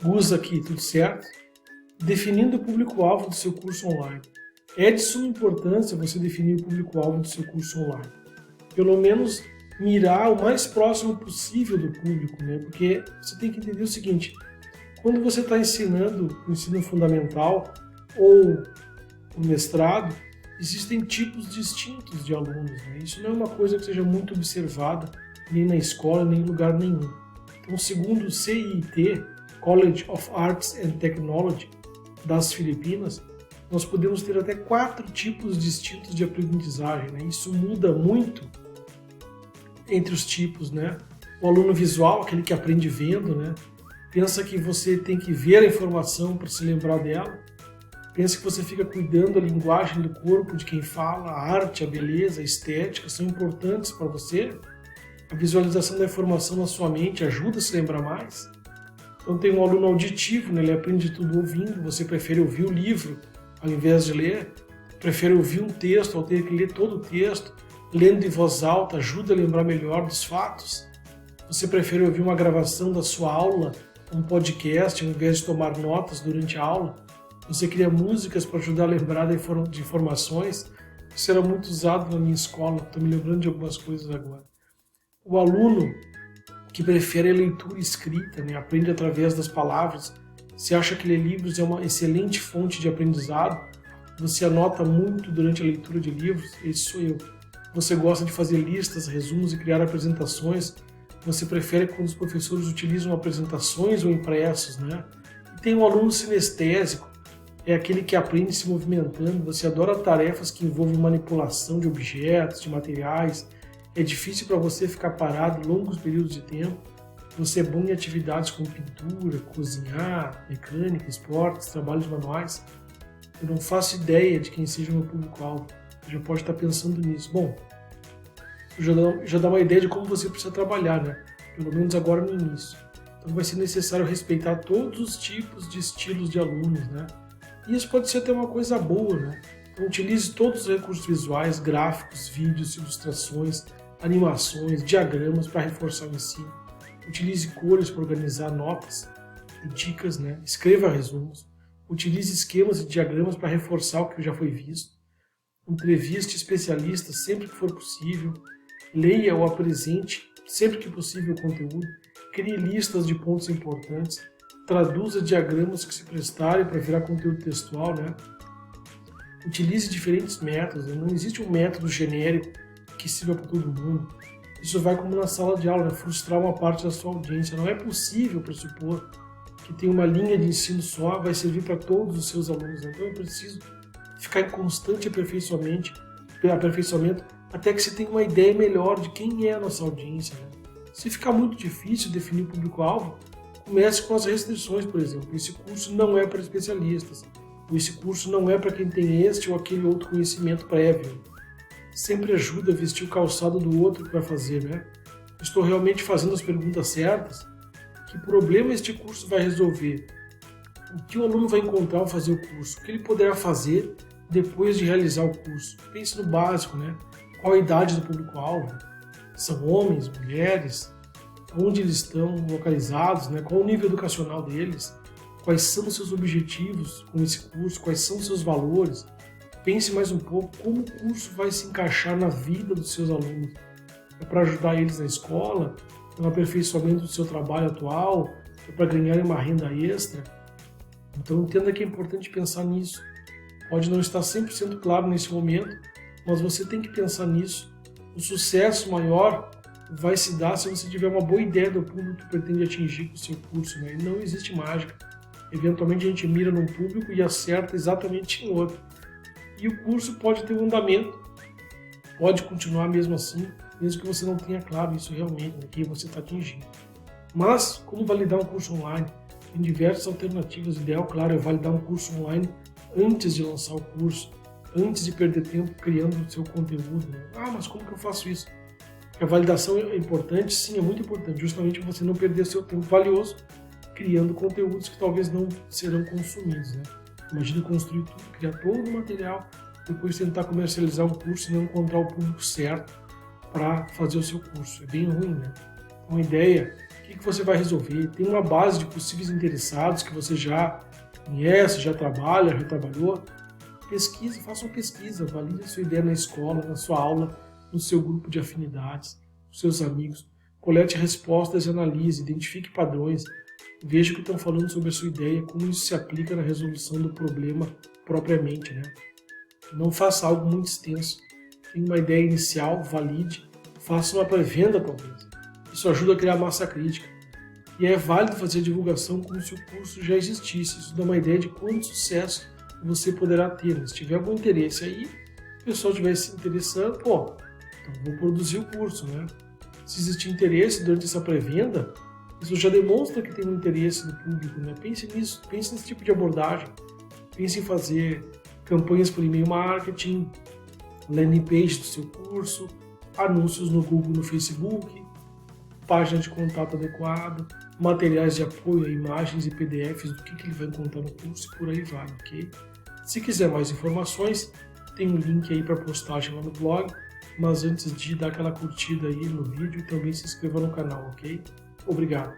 usa aqui, tudo certo. Definindo o público-alvo do seu curso online. É de suma importância você definir o público-alvo do seu curso online. Pelo menos mirar o mais próximo possível do público, né? Porque você tem que entender o seguinte, quando você está ensinando o ensino fundamental ou o mestrado, existem tipos distintos de alunos, né? Isso não é uma coisa que seja muito observada nem na escola, nem em lugar nenhum. Então, segundo o CIT, College of Arts and Technology, das Filipinas, nós podemos ter até 4 tipos distintos de aprendizagem, né? Isso muda muito entre os tipos, né? O aluno visual, aquele que aprende vendo, né? Pensa que você tem que ver a informação para se lembrar dela. Pensa que você fica cuidando da linguagem do corpo de quem fala, a arte, a beleza, a estética são importantes para você. A visualização da informação na sua mente ajuda a se lembrar mais. Então tem um aluno auditivo, né? Ele aprende tudo ouvindo, você prefere ouvir o livro ao invés de ler, prefere ouvir um texto ao ter que ler todo o texto, lendo em voz alta ajuda a lembrar melhor dos fatos. Você prefere ouvir uma gravação da sua aula, um podcast, ao invés de tomar notas durante a aula. Você cria músicas para ajudar a lembrar de informações. Isso era muito usado na minha escola, estou me lembrando de algumas coisas agora. O aluno que prefere a leitura escrita, né? Aprende através das palavras. Você acha que ler livros é uma excelente fonte de aprendizado? Você anota muito durante a leitura de livros? Esse sou eu. Você gosta de fazer listas, resumos e criar apresentações? Você prefere quando os professores utilizam apresentações ou impressos, né? E tem um aluno sinestésico, é aquele que aprende se movimentando. Você adora tarefas que envolvem manipulação de objetos, de materiais. É difícil para você ficar parado longos períodos de tempo. Você é bom em atividades como pintura, cozinhar, mecânica, esportes, trabalhos manuais. Eu não faço ideia de quem seja o meu público-alvo. Você já pode estar pensando nisso. Bom, já dá uma ideia de como você precisa trabalhar, né? Pelo menos agora no início. Então vai ser necessário respeitar todos os tipos de estilos de alunos, né? E isso pode ser até uma coisa boa, né? Então utilize todos os recursos visuais, gráficos, vídeos, ilustrações, animações, diagramas para reforçar o ensino. Utilize cores para organizar notas e dicas, né? Escreva resumos. Utilize esquemas e diagramas para reforçar o que já foi visto. Entreviste especialistas sempre que for possível. Leia ou apresente sempre que possível o conteúdo. Crie listas de pontos importantes. Traduza diagramas que se prestarem para virar conteúdo textual, né? Utilize diferentes métodos. Não existe um método genérico que sirva para todo mundo. Isso vai como na sala de aula, né? Frustrar uma parte da sua audiência. Não é possível pressupor que tem uma linha de ensino só, vai servir para todos os seus alunos. Então eu preciso ficar em constante aperfeiçoamento até que você tenha uma ideia melhor de quem é a nossa audiência, né? Se ficar muito difícil definir o público-alvo, comece com as restrições, por exemplo. Esse curso não é para especialistas. Ou esse curso não é para quem tem este ou aquele outro conhecimento prévio. Sempre ajuda a vestir o calçado do outro que vai fazer, né? Estou realmente fazendo as perguntas certas? Que problema este curso vai resolver? O que o aluno vai encontrar ao fazer o curso? O que ele poderá fazer depois de realizar o curso? Pense no básico, né? Qual a idade do público-alvo? São homens, mulheres? Onde eles estão localizados, né? Qual o nível educacional deles? Quais são os seus objetivos com esse curso? Quais são os seus valores? Pense mais um pouco como o curso vai se encaixar na vida dos seus alunos. É para ajudar eles na escola? No aperfeiçoamento do seu trabalho atual? É para ganharem uma renda extra? Então entenda que é importante pensar nisso. Pode não estar 100% claro nesse momento, mas você tem que pensar nisso. O sucesso maior vai se dar se você tiver uma boa ideia do público que pretende atingir com o seu curso, né? E não existe mágica. Eventualmente a gente mira num público e acerta exatamente em outro. E o curso pode ter um andamento, pode continuar mesmo assim, mesmo que você não tenha claro isso realmente, né, que você está atingindo. Mas, como validar um curso online? Tem diversas alternativas. O ideal, claro, é validar um curso online antes de lançar o curso, antes de perder tempo criando o seu conteúdo, né? Mas como que eu faço isso? Porque a validação é importante? Sim, é muito importante, justamente para você não perder seu tempo valioso criando conteúdos que talvez não serão consumidos, né? Imagina construir tudo, criar todo o material, depois tentar comercializar um curso e não encontrar o público certo para fazer o seu curso. É bem ruim, né? Uma ideia que você vai resolver. Tem uma base de possíveis interessados que você já conhece, já trabalha, já trabalhou. Pesquisa, faça uma pesquisa, valide a sua ideia na escola, na sua aula, no seu grupo de afinidades, com seus amigos. Colete respostas e analise, identifique padrões, veja o que estão falando sobre a sua ideia, como isso se aplica na resolução do problema propriamente, né? Não faça algo muito extenso. Tenha uma ideia inicial, valide, faça uma pré-venda talvez. Isso ajuda a criar massa crítica. E é válido fazer a divulgação como se o curso já existisse. Isso dá uma ideia de quanto sucesso você poderá ter. Se tiver algum interesse aí, o pessoal estiver se interessando, então vou produzir o curso, né? Se existir interesse durante essa pré-venda, isso já demonstra que tem um interesse do público, né? Pense nisso, pense nesse tipo de abordagem. Pense em fazer campanhas por e-mail marketing, landing page do seu curso, anúncios no Google, no Facebook, página de contato adequada, materiais de apoio, imagens e PDFs do que ele vai contar no curso e por aí vai, ok? Se quiser mais informações, tem um link aí para postagem lá no blog, mas antes de dar aquela curtida aí no vídeo, também se inscreva no canal, ok? Obrigado!